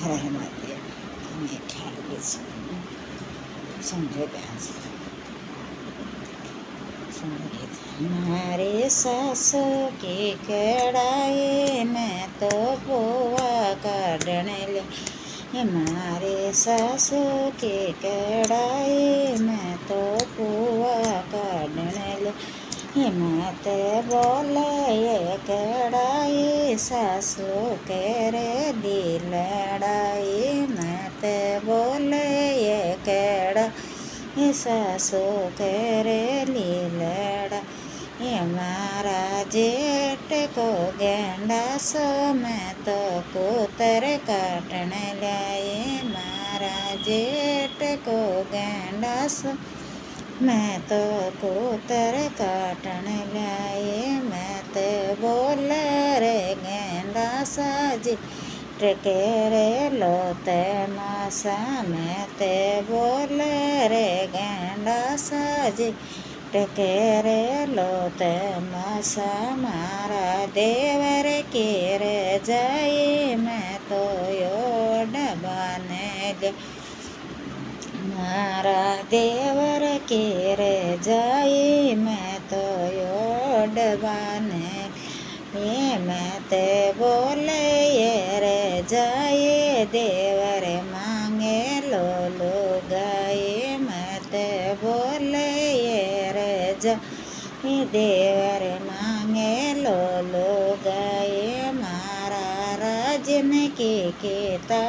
रहमत हमें ख्याल समझो ध्यान से। मारे सासू की कड़ाई में तो पोवा काढ़न ले, मारे सासू की कड़ाई में तो पोवा काढ़न ले। मत बोले ये कड़ाई सासू करे दी लड़ाई, मत बोले ये कड़ाई सासू करे ली लड़ा। ये मारा जेठ को गेंडा सो मैं तो कूतर काटन लाए, मारा जेठ को गेंडा सो मैं तो कूतर काटन लाए। मैं तो बोल रे गेंडा साजी टकेरे लोते मासा, मैं ते बोल रे गेंडा साजी टकेरे लोते मासा। मारा देवर केरे जाए मैं तो यो डबाने दे, मारा देवर केरे जाए मैं तो यो डबाने। ये मैं ते बोले ये रे जाए देवर मांगे लो गाए, मैं ते बोले ये रे जाए देवर मांगे लो गाए। मारा राजन की केता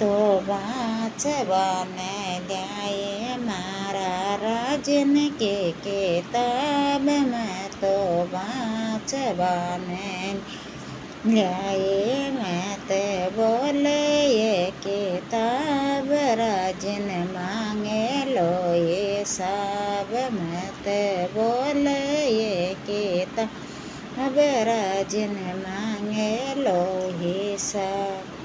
तो बाँचवाने जाए, मारा राजन के किताब में तो बाँचवाने जाए। मैं तो बोले ये किताब राजन मांगे लो ये सब, मैं तो बोले ये किताब राजन मांगे लो हिसाब।